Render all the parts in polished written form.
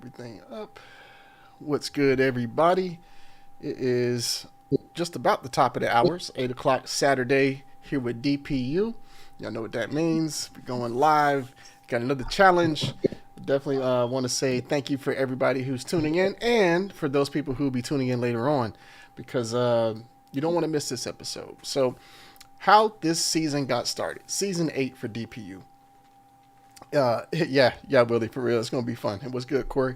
everything up. What's good, everybody? It is just about the top of the hours, 8 o'clock Saturday, here with DPU. Y'all know what that means. We're going live. Got another challenge. Definitely want to say thank you for everybody who's tuning in and for those people who will be tuning in later on, because you don't want to miss this episode. So, how this season got started. Season 8 for DPU. Yeah, Willie, for real. It's going to be fun. It was good, Corey.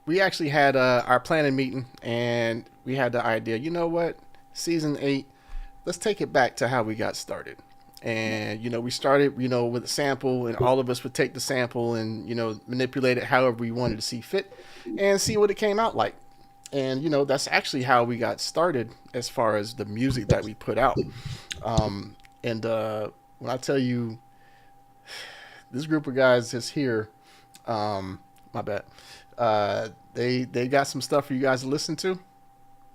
We actually had our planning meeting, and we had the idea, you know what? Season 8, let's take it back to how we got started. And, we started, with a sample, and all of us would take the sample and, manipulate it however we wanted to see fit and see what it came out like. And, that's actually how we got started as far as the music that we put out. And when I tell you, this group of guys that's here, my bad, they got some stuff for you guys to listen to.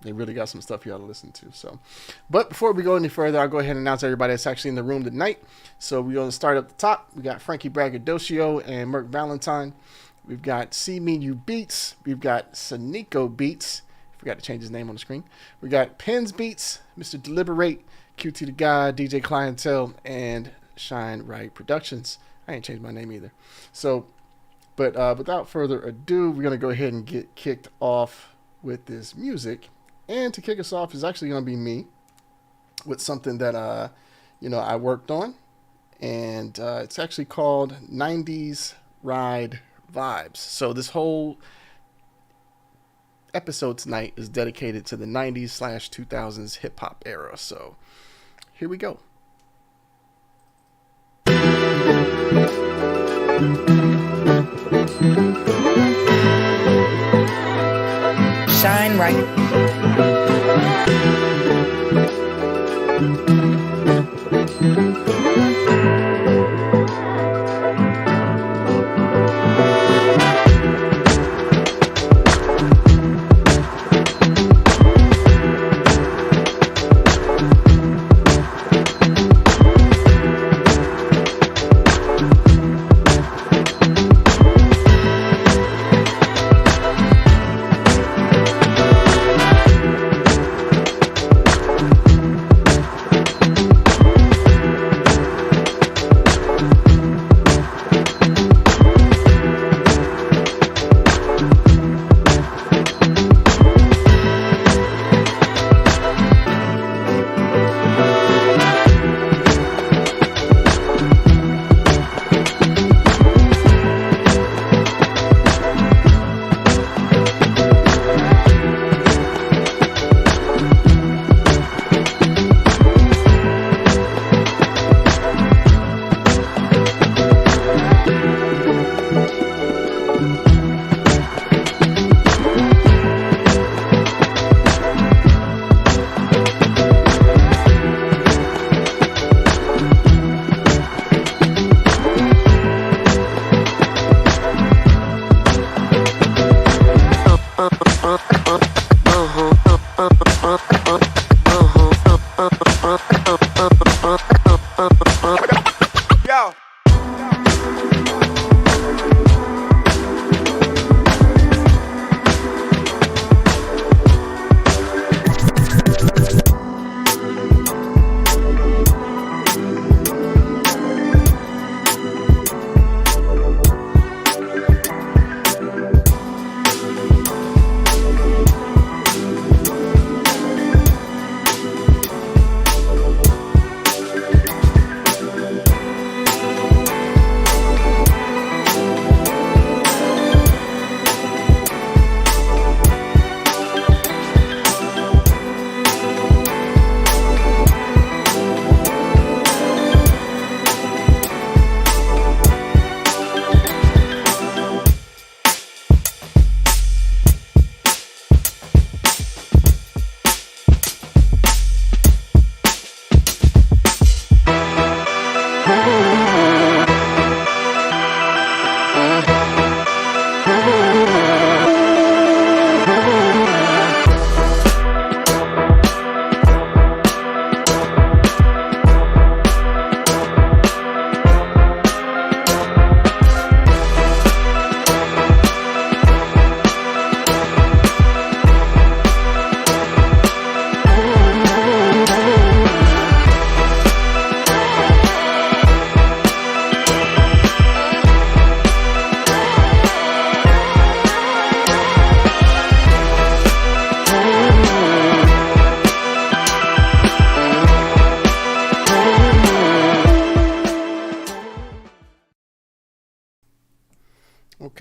They really got some stuff you ought to listen to. So, but before we go any further, I'll go ahead and announce everybody that's actually in the room tonight. So we're going to start up the top. We got Frankie Braggadocio and Merc Valentine. We've got C Menu Beats. We've got Sanico Beats. Forgot to change his name on the screen. We got Pens Beats, Mr. Deliberate, QT the Guy, DJ Clientele, and Shine Right Productions. I ain't changed my name either. So, but without further ado, we're going to go ahead and get kicked off with this music. And to kick us off is actually going to be me with something that, I worked on. And it's actually called 90s Ride Vibes. So this whole episode tonight is dedicated to the 90s/2000s hip-hop era. So here we go. Shine right.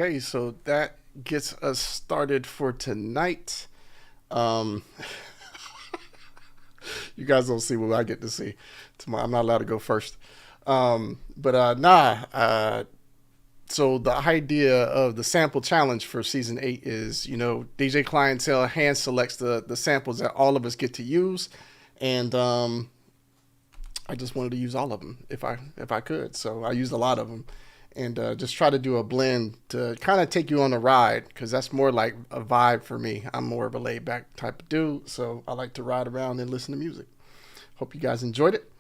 Okay, so that gets us started for tonight. Um, you guys don't see what I get to see tomorrow. I'm not allowed to go first. So the idea of the sample challenge for season 8 is, DJ Clientele hand selects the samples that all of us get to use, and I just wanted to use all of them if I could. So I used a lot of them, and just try to do a blend to kind of take you on a ride, because that's more like a vibe for me. I'm more of a laid back type of dude, so I like to ride around and listen to music. Hope you guys enjoyed it.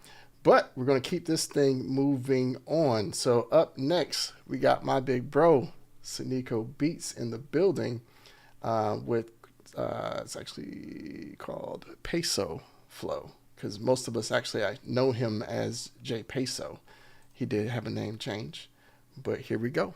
But we're going to keep this thing moving on. So up next, we got my big bro, Sneeko Beats, in the building with, it's actually called Peso Flow, because most of us actually I know him as J Peso. He did have a name change, but here we go.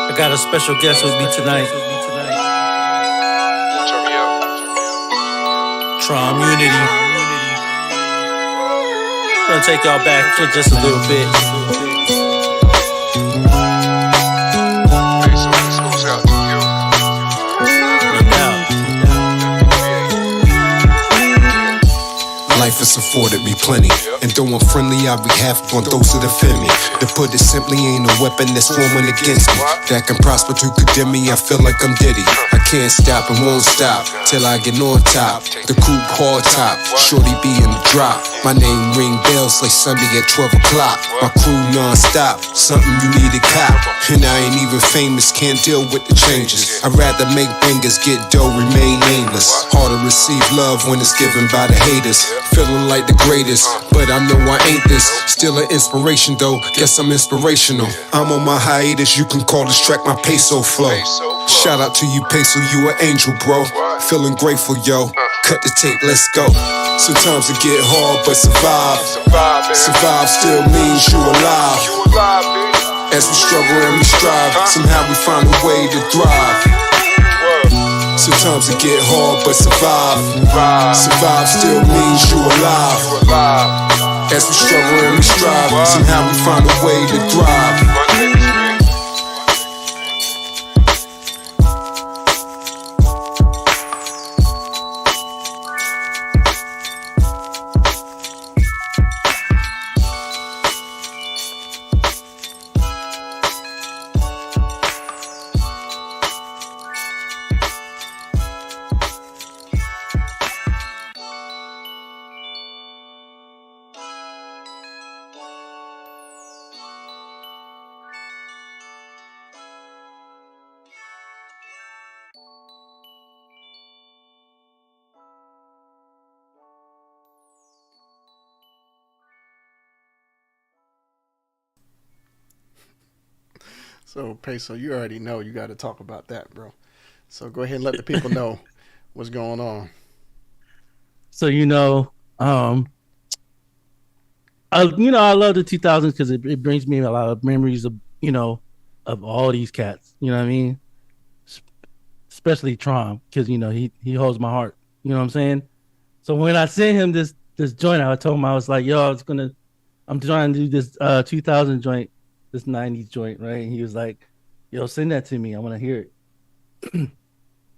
I got a special guest with me tonight. Trom Unity. I'm gonna take y'all back for just a little bit. Life has afforded me plenty, and though I'm friendly, I be half on those that offend me. To put it simply, ain't a weapon that's forming against me that can prosper to condemn me. I feel like I'm Diddy. I can't stop and won't stop till I get on top. The coupe hard top, shorty be in the drop. My name ring bells like Sunday at 12 o'clock. My crew non-stop, something you need to cop. And I ain't even famous, can't deal with the changes. I'd rather make bangers, get dough, remain nameless. Hard to receive love when it's given by the haters. Feeling like the greatest, but I know I ain't this. Still an inspiration though, guess I'm inspirational. I'm on my hiatus, you can call this track my Peso Flow. Shout out to you Peso, you an angel bro. Feeling grateful yo, cut the tape, let's go. Sometimes it get hard but survive. Survive still means you alive. As we struggle and we strive, somehow we find a way to thrive. Sometimes it get hard, but survive. Survive still means you alive. As we struggle and we strive, somehow we find a way to thrive. So, Peso, you already know you got to talk about that, bro. So go ahead and let the people know what's going on. So I love the 2000s because it brings me a lot of memories of of all these cats. You know what I mean? Especially Trom, because he holds my heart. You know what I'm saying? So when I sent him this joint, I told him, I was like, yo, I'm trying to do this 2000 joint, this 90s joint, right? And he was like, yo, send that to me. I want to hear it. And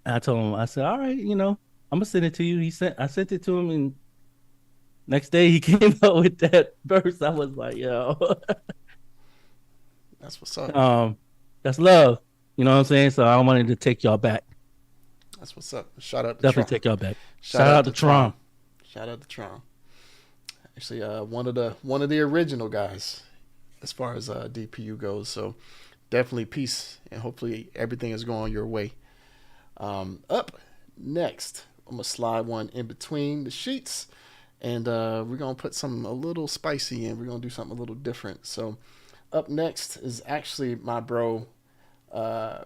I told him, I said, all right, I'm gonna send it to you. I sent it to him, and next day he came up with that verse. I was like, yo, That's what's up. um, that's love. You know what I'm saying? So I wanted to take y'all back. That's what's up. Shout out to Definitely Tron. take y'all back. Shout Shout out out to to Tron. Tron. Shout out to Tron. Actually, one of the original guys as far as DPU goes. So definitely peace, and hopefully everything is going your way. Up next, I'm gonna slide one in between the sheets, and we're gonna put something a little spicy in. We're gonna do something a little different. So up next is actually my bro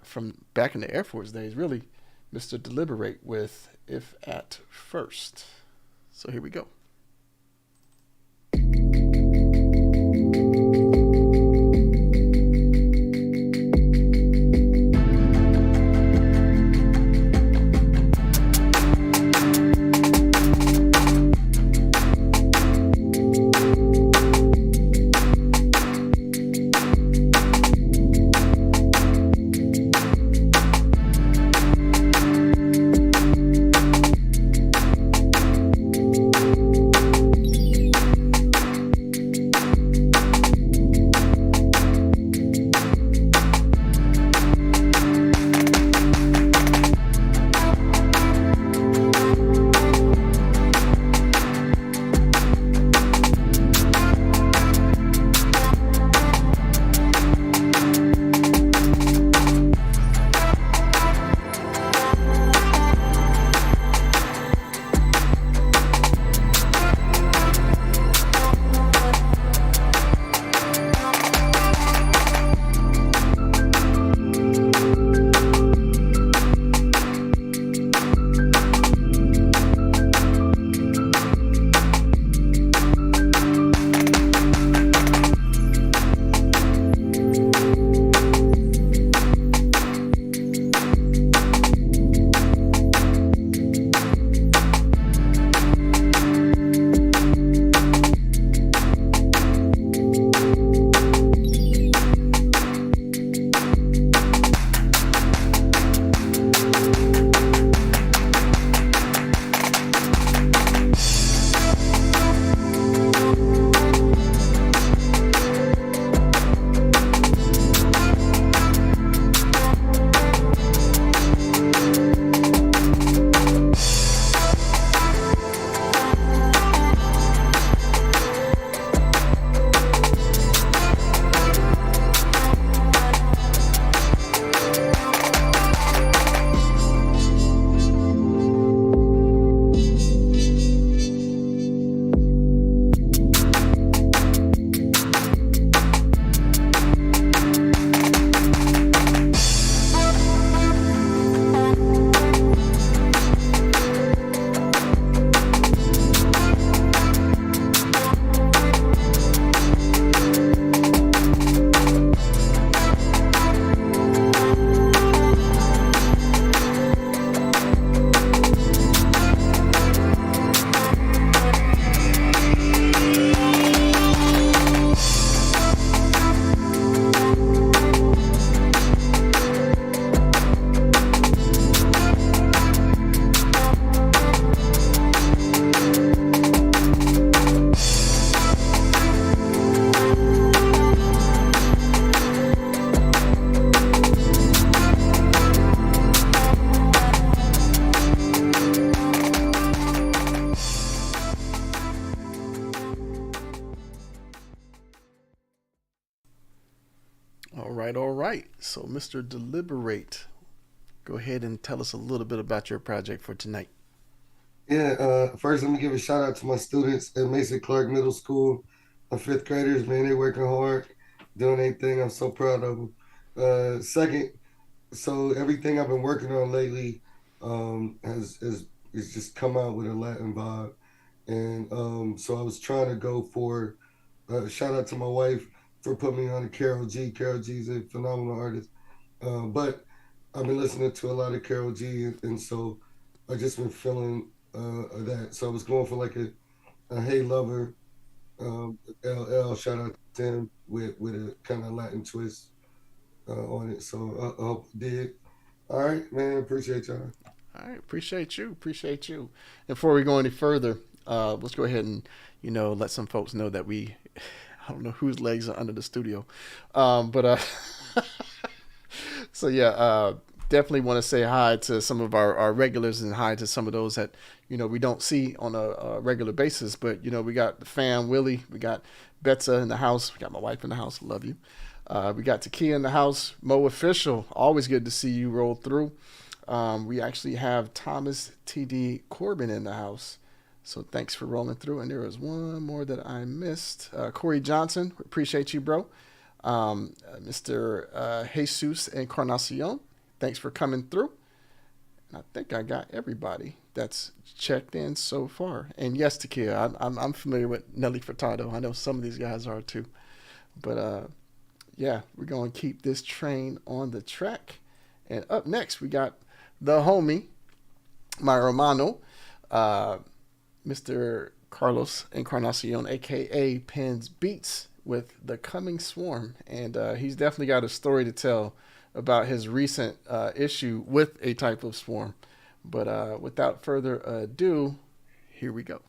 from back in the Air Force days, really, Mr. Deliberate with "If at First." So here we go. All right, all right. So, Mr. Deliberate, go ahead and tell us a little bit about your project for tonight. Yeah, first let me give a shout out to my students at Mason Clark Middle School. My fifth graders, man, they working hard, doing their thing. I'm so proud of them. Second, so everything I've been working on lately has just come out with a Latin vibe, and so I was trying to go for shout out to my wife for putting me on to Carol G. Carol G is a phenomenal artist, but I've been listening to a lot of Carol G, and so I just been feeling that. So I was going for like a Hey Lover, LL shout out to him with a kind of Latin twist on it. So I hope you did. All right, man. Appreciate y'all. All right, appreciate you. Appreciate you. And before we go any further, let's go ahead and let some folks know that I don't know whose legs are under the studio, but so yeah, definitely want to say hi to some of our regulars and hi to some of those that we don't see on a regular basis. But we got the fam, Willie, we got Betsa in the house, we got my wife in the house, love you. We got Takia in the house, Mo Official, always good to see you roll through. We actually have Thomas TD Corbin in the house. So thanks for rolling through. And there was one more that I missed. Corey Johnson, appreciate you, bro. Mr. Jesus Encarnacion, thanks for coming through. And I think I got everybody that's checked in so far. And yes, Takia, I'm familiar with Nelly Furtado. I know some of these guys are too. But yeah, we're going to keep this train on the track. And up next, we got the homie, my hermano, Mr. Carlos Encarnacion, a.k.a. Pens Beats, with The Coming Swarm. And he's definitely got a story to tell about his recent issue with a type of swarm. But without further ado, here we go.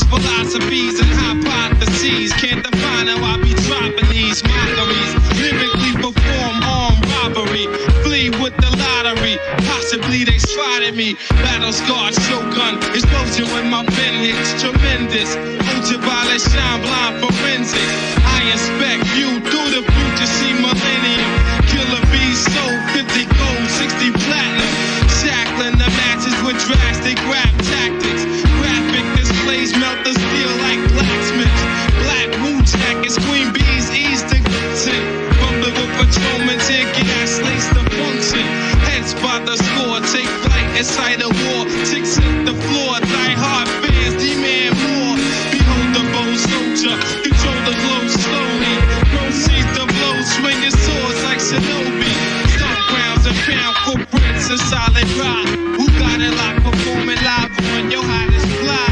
Philosophies and hypotheses can't define how I be dropping these mockeries. Lyrically perform armed robbery, flee with the lottery. Possibly they spotted me. Battle scarred shogun, explosion when my pen hits tremendous. Ultraviolet shine blind forensics. I inspect you through the future, see millennium. Killer bees sold 50 gold, 60 platinum. Shackling the matches with drastic rap tactics. Graphic displays melt the steel like blacksmiths. Black Wu jackets, queen bees ease the glisten. From the patrolmen, tear gas lace the function. Heads by the score, take flight inside a war. Chicks hit the floor, die hard fans demand more. Behold the bold soldier, control the glow slowly. Proceeds the blow, swinging swords like shinobi. Stone grounds and pound footprints in solid rock. Who got it locked, performing live on your hottest fly?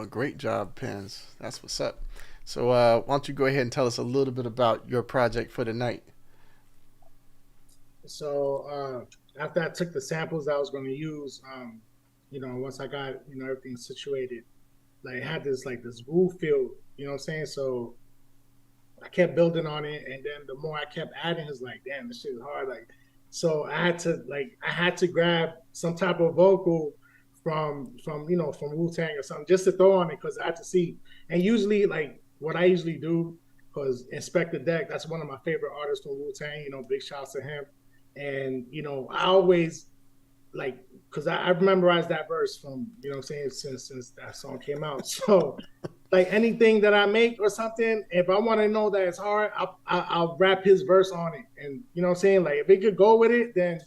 doing a great job, Pens. That's what's up. So why don't you go ahead and tell us a little bit about your project for the night? So after I took the samples I was going to use, once I got everything situated, like I had this groove feel, you know what I'm saying? So I kept building on it, and then the more I kept adding, it's like, damn, this shit is hard. Like, so I had to grab some type of vocal from Wu Tang or something just to throw on it because I had to see. And usually, like what I usually do, because Inspector Deck, that's one of my favorite artists from Wu Tang. Big shouts to him. And I always like because I've memorized that verse from what I'm saying since that song came out. So like anything that I make or something, if I want to know that it's hard, I'll rap his verse on it, and what I'm saying, like if it could go with it, then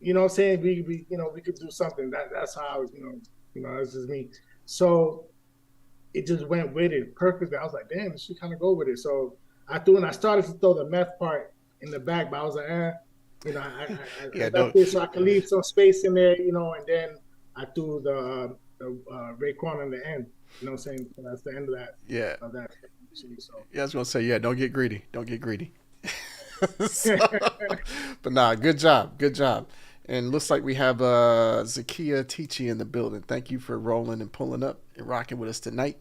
what I'm saying, we could do something. That's how I was, that's just me. So it just went with it perfectly. I was like, damn, this should kind of go with it. So I started to throw the meth part in the back, but I was like, I Yeah, left don't. it so I could leave some space in there, and then I threw the Raekwon in the end. You know what I'm saying? So that's the end of that. Yeah, Of that. So. yeah. I was gonna say, yeah, don't get greedy. Don't get greedy. So, but nah, good job, good job. And looks like we have Zakia Teachy in the building. Thank you for rolling and pulling up and rocking with us tonight.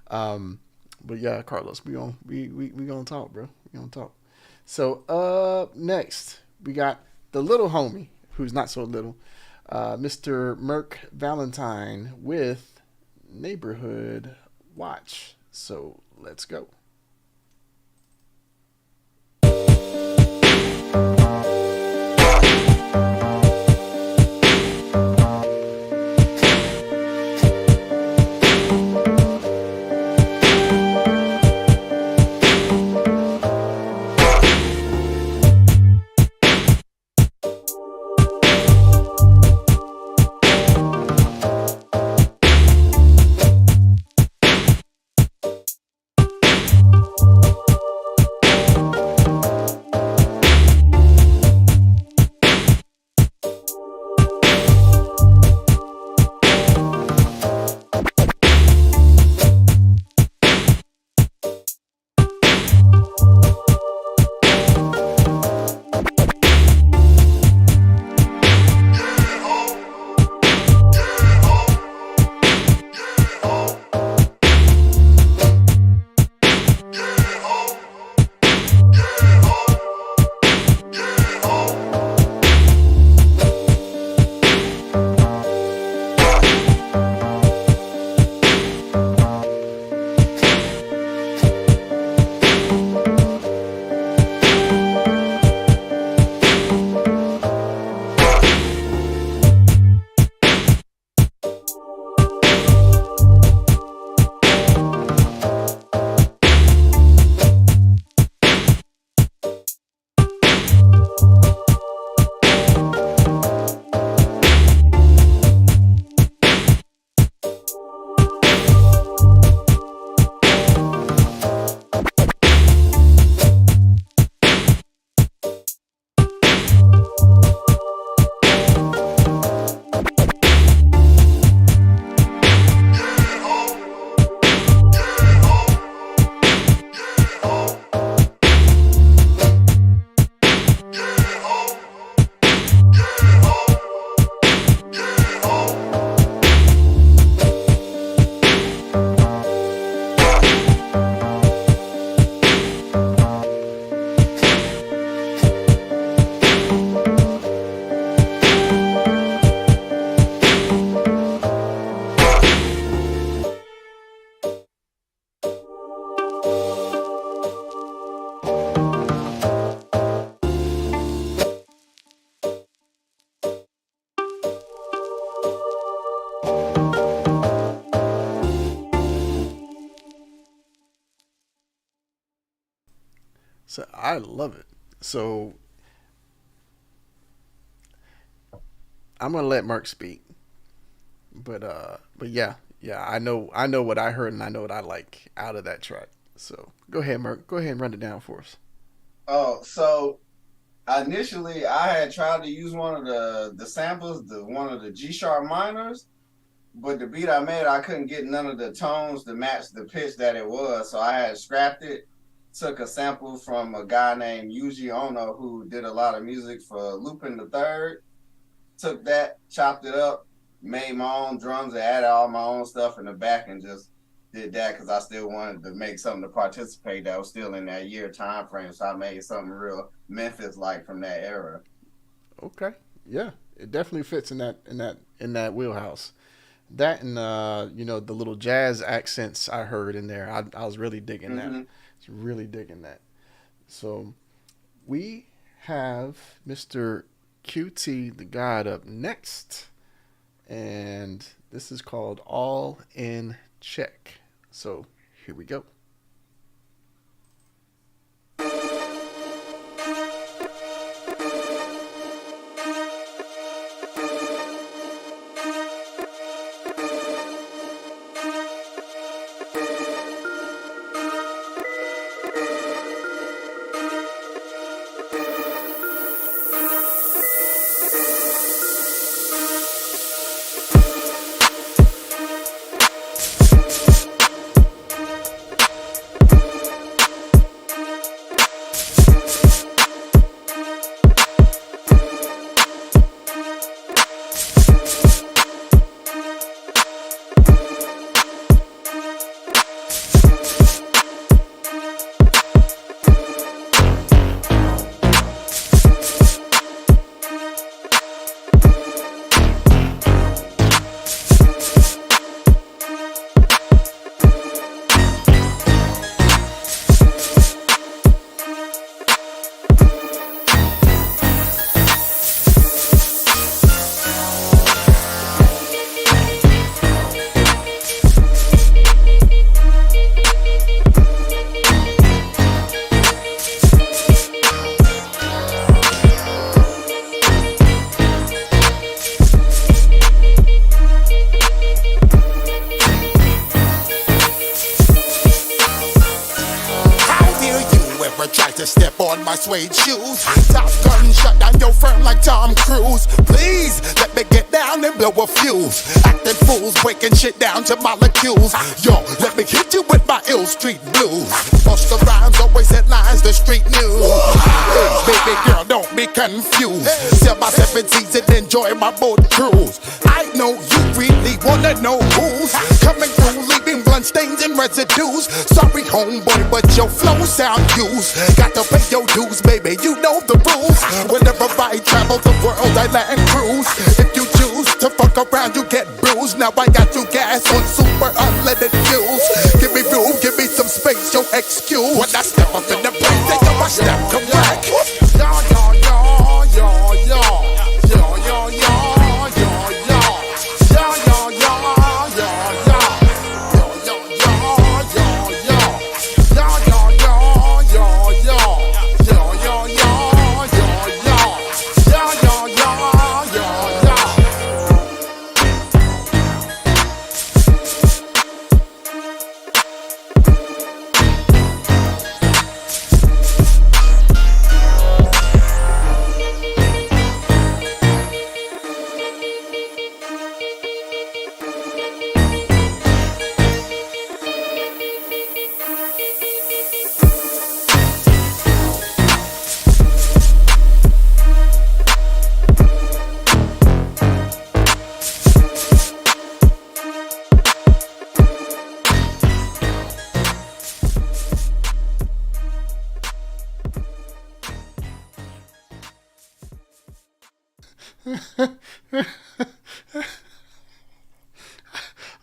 But yeah, Carlos, we gonna talk, bro. We gonna talk. So next we got the little homie who's not so little, Mr. Merc Valentine with Neighborhood Watch. So let's go. So I love it. So I'm gonna let Mark speak, but yeah, I know what I heard and I know what I like out of that track. So go ahead, Mark. Go ahead and run it down for us. Oh, so initially I had tried to use one of the samples, one of the G sharp minors, but the beat I made, I couldn't get none of the tones to match the pitch that it was, so I had scrapped it. Took a sample from a guy named Yuji Ono who did a lot of music for Lupin the Third. Took that, chopped it up, made my own drums, and added all my own stuff in the back, and just did that because I still wanted to make something to participate that was still in that year time frame. So I made something real Memphis like from that era. Okay, yeah, it definitely fits in that wheelhouse. That and the little jazz accents I heard in there, I was really digging that. It's really digging that. So we have Mr. QT the God up next, and this is called All in Check. So here we go. My suede shoes, top gun shut down your firm like Tom Cruise. Please let me get down and blow a fuse. Acting fools, breaking shit down to molecules. Yo, let me hit you with my ill street blues. Bust the rhymes, always headlines, the street news. Hey, baby girl, don't be confused. Sell my 7Cs and enjoy my boat cruise. I know you really wanna know who's coming through, leaving blood stains and residues. Sorry, homeboy, but your flow sound used. Got to pay your dues, baby, you know the rules. Whenever I travel the world, I land cruise. If you choose to fuck around, you get bruised. Now I got you gas on super unleaded fuels. Give me room, give me some space, yo, excuse. When I step up in the place, they know I step correct. Yo, yo, yo, yo, yo, yo, yo, yo.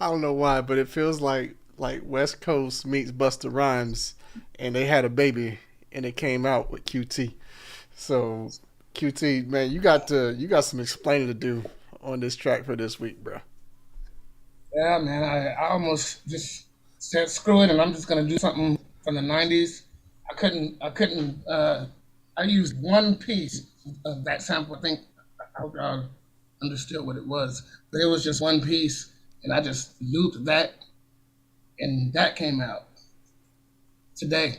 I don't know why, but it feels like West Coast meets Busta Rhymes, and they had a baby, and it came out with QT. So QT, man, you got some explaining to do on this track for this week, bro. Yeah, man, I almost just said screw it, and I'm just gonna do something from the '90s. I used one piece of that sample. I think I understood what it was, but it was just one piece, and I just looped that, and that came out today.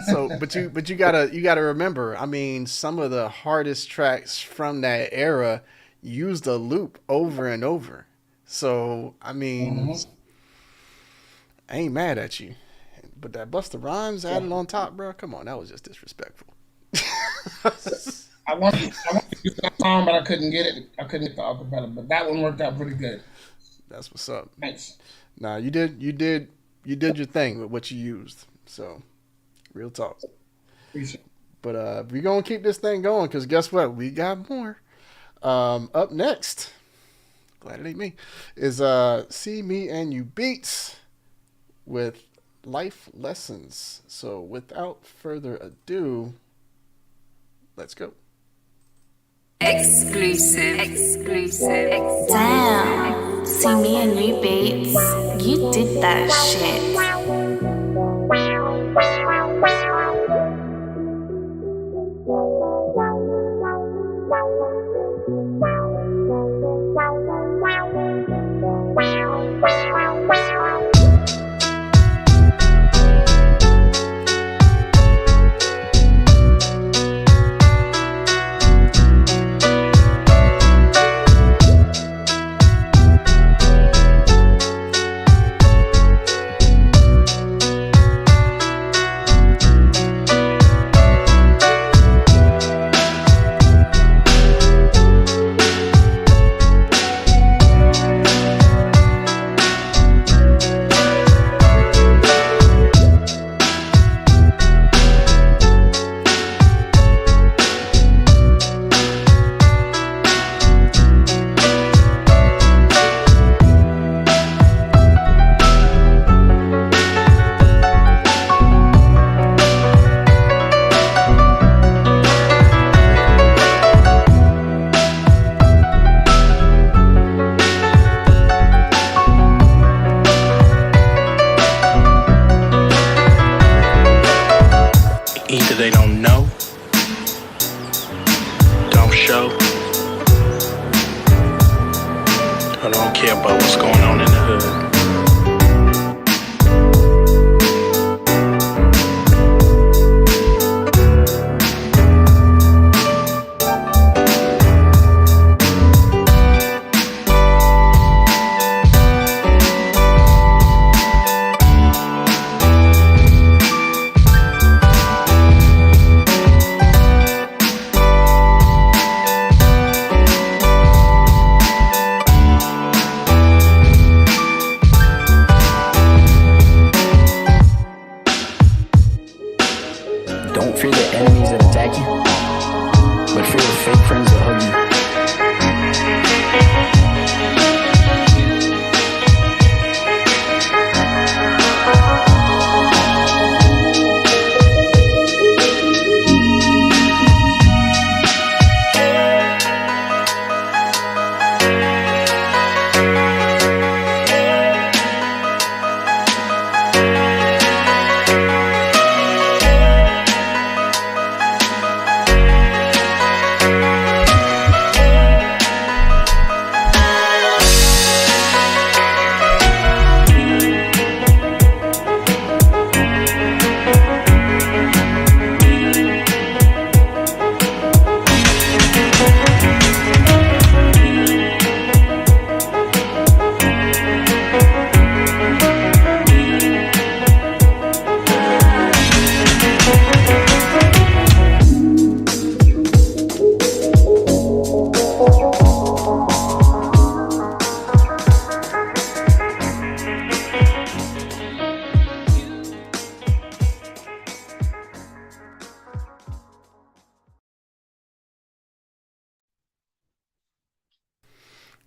So, but you gotta remember. I mean, some of the hardest tracks from that era used a loop over and over. So I mean, Mhm. I ain't mad at you, but that Busta Rhymes added So on top, bro. Come on, that was just disrespectful. I wanted to use that song, but I couldn't get it. I couldn't get the acapella, but that one worked out pretty good. That's what's up. Thanks. Nah, you did your thing with what you used. So real talk. Appreciate it. But we're gonna keep this thing going because guess what? We got more. Up next, glad it ain't me, is See Me and You Beats with Life Lessons. So without further ado, let's go. Exclusive. Damn. See me and you beats. You did that shit. Either they don't know, don't show, or don't care about what's going on in the hood. Don't fear the enemies that attack you, but fear the fake friends that hug you.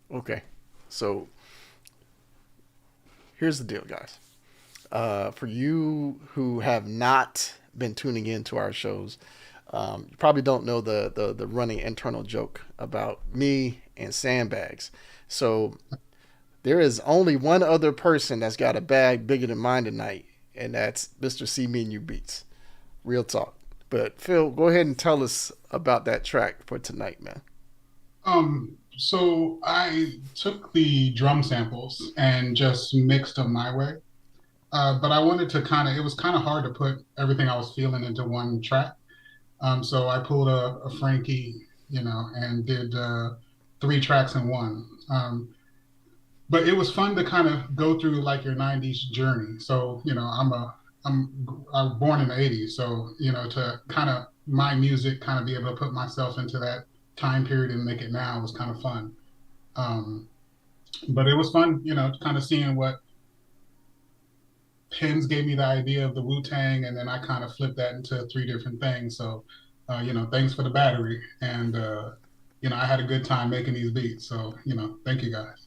Okay, so here's the deal, guys. For you who have not been tuning in to our shows, you probably don't know the running internal joke about me and sandbags. So there is only one other person that's got a bag bigger than mine tonight, and that's Mr. See Me and You Beats. Real talk. But Phil, go ahead and tell us about that track for tonight, man. So I took the drum samples and just mixed them my way. But I wanted to it was kind of hard to put everything I was feeling into one track. So I pulled a Frankie, and did 3 tracks in one. but it was fun to kind of go through like your '90s journey. So I was born in the '80s, so to kind of my music, kind of be able to put myself into that time period and make it now was kind of fun. But it was fun, kind of seeing what Pins gave me the idea of the Wu-Tang, and then I kind of flipped that into 3 different things. So, thanks for the battery, and I had a good time making these beats. So, thank you guys.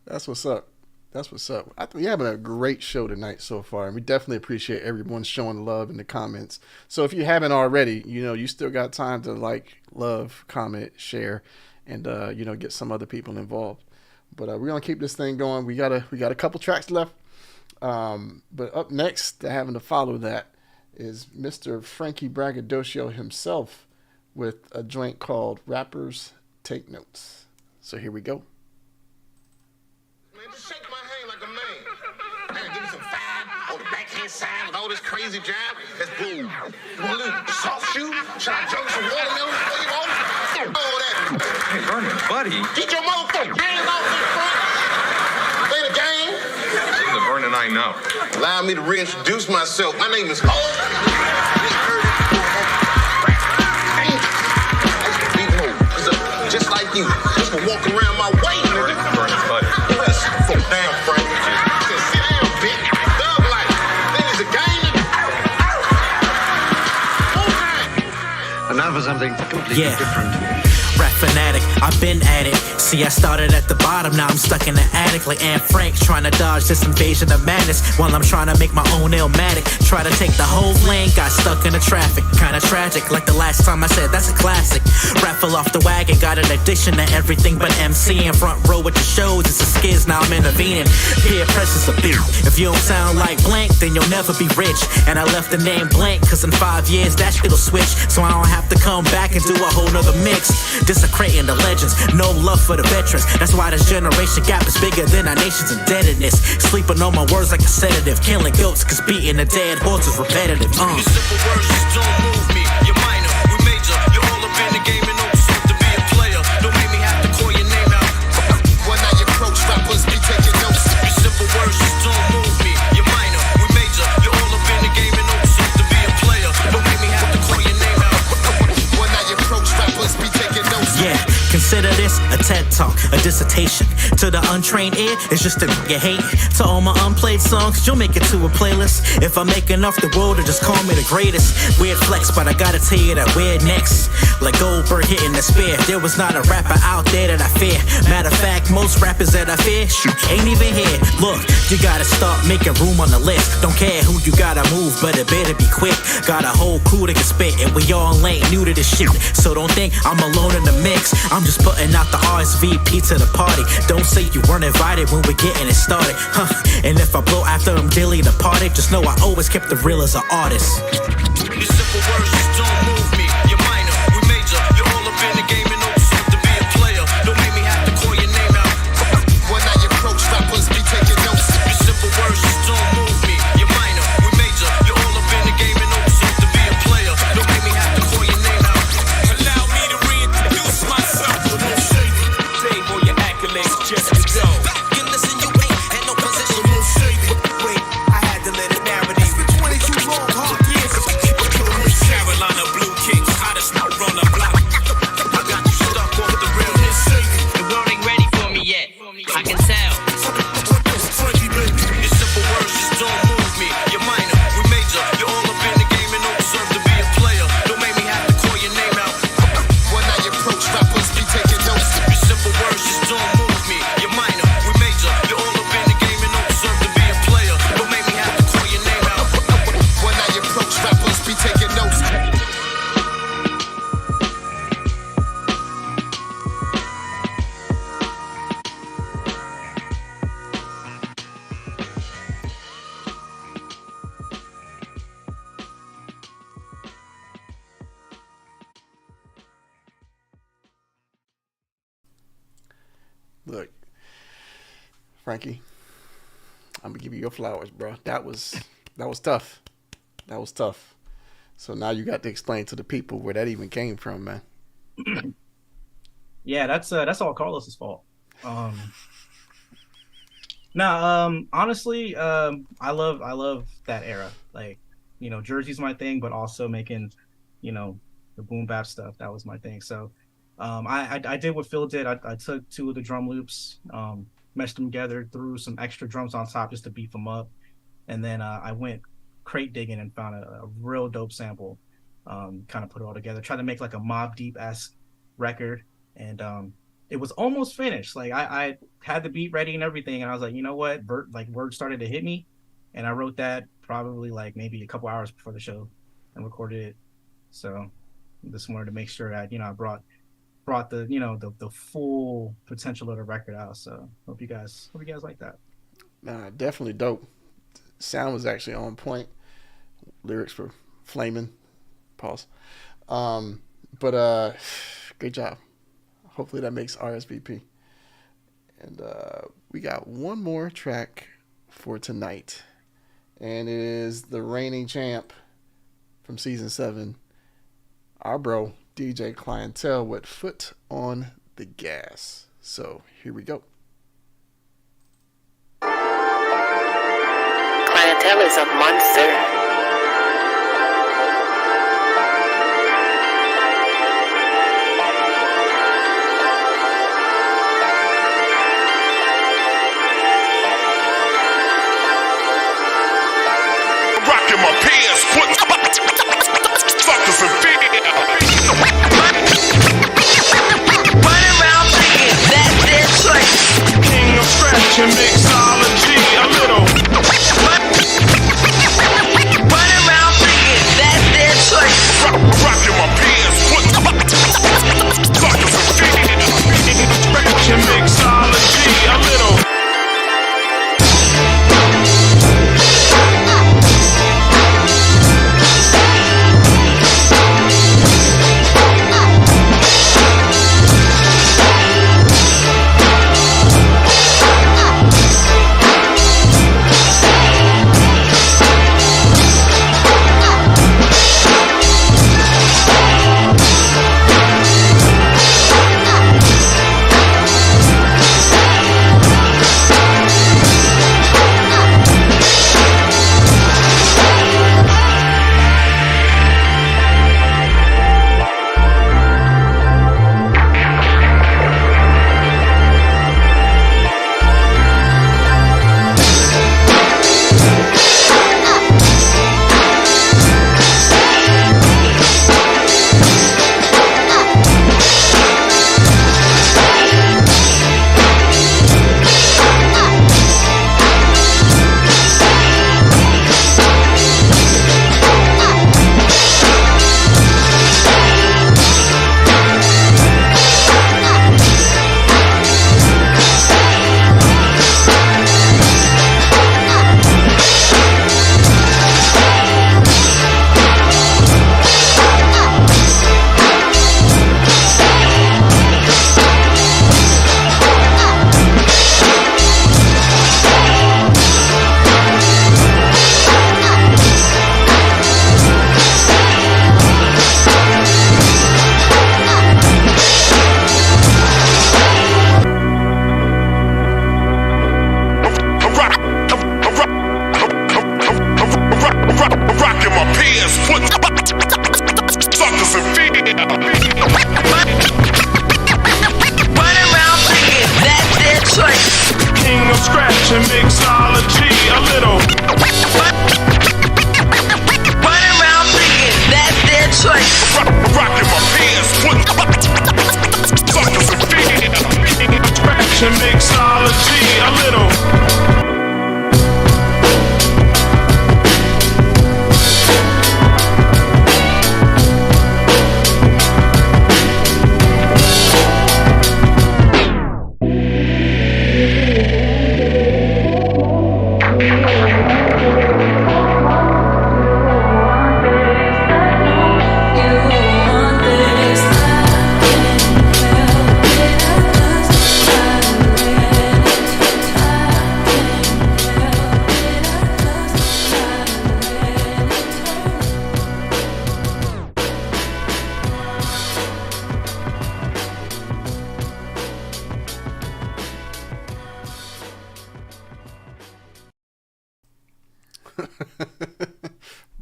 That's what's up. That's what's up. I think we're having a great show tonight so far, and we definitely appreciate everyone showing love in the comments. So if you haven't already, you still got time to like, love, comment, share, and get some other people involved. But we're gonna keep this thing going. We got a couple tracks left. But up next, having to follow that, is Mr. Frankie Braggadocio himself with a joint called Rappers Take Notes. So here we go. Man, just shake my hand like a man. Man, give me some fire on the backhand side with all this crazy jab. That's boom. You want a little soft shoe? Should I jump some watermelon before you want? All that. Hey, Vernon, buddy. Get your motherfucking hands off me, front. Play the game. This is the Vernon I know. Allow me to reintroduce myself. My name is Ho. Just like you. Just for walking around my way, nigga. Vernon's buddy. Let's go down, Frank. Just sit down, bitch. Thug life. Then it's a game. And now for something completely different. Rap fanatic, I've been at it. See, I started at the bottom, now I'm stuck in the attic like Anne Frank, trying to dodge this invasion of madness while I'm trying to make my own Illmatic. Try to take the whole lane, got stuck in the traffic. Kinda tragic, like the last time I said that's a classic. Rap fell off the wagon, got an addiction to everything but MC. In front row with the shows, it's a skiz, now I'm intervening. Peer pressure's a beat. If you don't sound like Blank, then you'll never be rich. And I left the name Blank, cause in 5 years that shit'll switch. So I don't have to come back and do a whole nother mix. Desecrating the legends, no love for the veterans. That's why this generation gap is bigger than our nation's indebtedness. Sleeping on my words like a sedative. Killing goats cause beating a dead horse is repetitive. Your simple words just don't move me. You're minor, we major. You're all up in the game and know it's to be a player. Don't make me have to call your name out. When I approach rappers, be taking notes. Your simple words just don't move me. You're minor, we major. You're all up in the game and know it's to be a player. Don't make me have to call your name out. When I approach rappers, be taking notes. Yeah, consider this a TED Talk, a dissertation. To the untrained ear, it's just a you hate. To all my unplayed songs, you'll make it to a playlist. If I make enough the world, to just call me the greatest. Weird flex, but I gotta tell you that weird next. Like Goldberg hitting the spear, there was not a rapper out there that I fear. Matter of fact, most rappers that I fear, shoot, ain't even here. Look, you gotta start making room on the list. Don't care who you gotta move, but it better be quick. Got a whole crew that can spit, and we all ain't new to this shit. So don't think I'm alone in the mix. I'm just putting out the RSVP to the party. Don't say you weren't invited when we're getting it started, huh? And if I blow after I'm daily departed, just know I always kept the real as an artist. Your simple words just don't move me. You're minor, we major. You're all up in the game and know it's to be a player. Don't make me have to call your name out. When I approach rappers, be taking notes. Your simple words just don't move me. You're minor, we major. You're all up in the game and know it's to be a player. Don't make me have to call your name out. Allow me to reintroduce myself. Save all your accolades just to go. You listen, you ain't in no position. Wait, I had to let it marinate. It's been 22 long, hard years. Carolina Blue Kings, hottest now on the block. I got you stuck off the realness. The world ain't ready for me yet. I can tell. Your simple words just don't move me. You're minor, we major. You're all up in the game and don't deserve to be a player. Don't make me have to call your name out. When I approach rappers, be taking notes. Your simple words just don't move me. You're minor, we major. You're all up in the game and don't deserve to be a player. Don't make me have to call your name out. When I approach rappers, be taking notes. Look, Frankie, I'm gonna give you your flowers, bro. That was tough. That was tough. So now you got to explain to the people where that even came from, man. Yeah, that's all Carlos's fault. Honestly, I love that era. Like, Jersey's my thing, but also making, the boom bap stuff. That was my thing. So, I did what Phil did. I took 2 of the drum loops, meshed them together, threw some extra drums on top just to beef them up, and then I went crate digging and found a real dope sample. Kind of put it all together. Tried to make like a Mobb Deep-esque record, and it was almost finished. Like I had the beat ready and everything, and I was like, you know what? Words started to hit me, and I wrote that probably like maybe a couple hours before the show, and recorded it. So just wanted to make sure that I brought the the full potential of the record out. So hope you guys like that. Nah, definitely dope. Sound was actually on point. Lyrics were flaming. Pause. But great job. Hopefully that makes RSVP. And we got one more track for tonight, and it is the reigning champ from season 7, our bro DJ Clientele with Foot on the Gas. So here we go. Clientele is a monster. Rocking my pants, put suckers in fear. Running around thinking that's their choice. King of scratch and mixology, a little.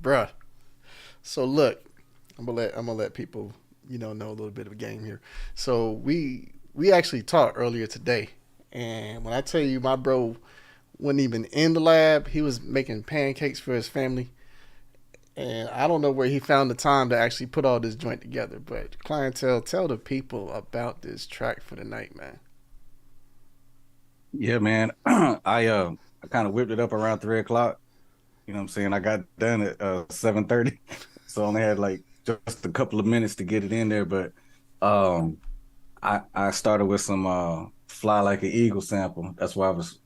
bruh. So look, I'm gonna let people know a little bit of a game here. So we actually talked earlier today, and when I tell you my bro wasn't even in the lab, he was making pancakes for his family, and I don't know where he found the time to actually put all this joint together. But clientele, tell the people about this track for the night, man. Yeah, man. I kind of whipped it up around 3 o'clock. You know what I'm saying? I got done at 7:30, so I only had like just a couple of minutes to get it in there. But um, I started with some "Fly Like an Eagle" sample. That's why I was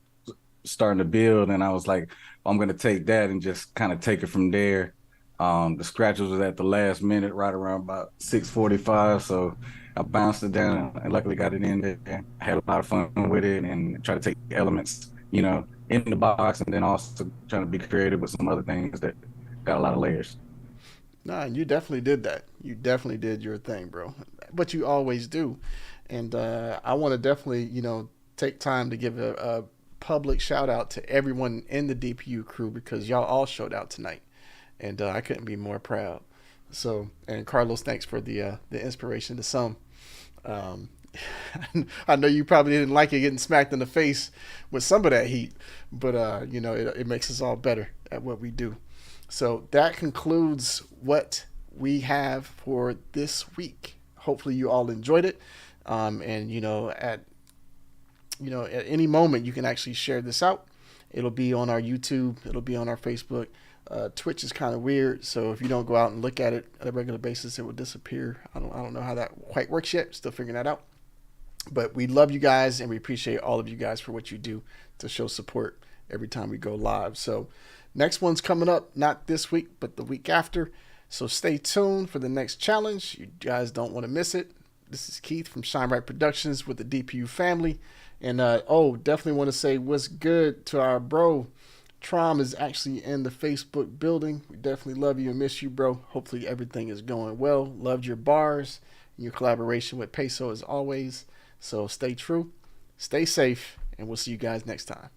starting to build, and I was like, I'm gonna take that and just kind of take it from there. The scratches was at the last minute, right around about 6:45, so I bounced it down and luckily got it in there. I had a lot of fun with it and try to take elements, in the box, and then also trying to be creative with some other things that got a lot of layers. Nah, you definitely did that. You definitely did your thing, bro. But you always do. And I want to definitely, take time to give a public shout out to everyone in the DPU crew because y'all all showed out tonight, and I couldn't be more proud. So, and Carlos, thanks for the inspiration to some. Um, I know you probably didn't like it getting smacked in the face with some of that heat, but it makes us all better at what we do. So that concludes what we have for this week. Hopefully you all enjoyed it, and at any moment you can actually share this out. It'll be on our YouTube. It'll be on our Facebook. Twitch is kind of weird, so if you don't go out and look at it on a regular basis, it will disappear. I don't know how that quite works yet. Still figuring that out. But we love you guys, and we appreciate all of you guys for what you do to show support every time we go live. So next one's coming up, not this week, but the week after. So stay tuned for the next challenge. You guys don't want to miss it. This is Keith from Shine Right Productions with the DPU family. And definitely want to say what's good to our bro. Trom is actually in the Facebook building. We definitely love you and miss you, bro. Hopefully everything is going well. Loved your bars and your collaboration with Peso as always. So stay true, stay safe, and we'll see you guys next time.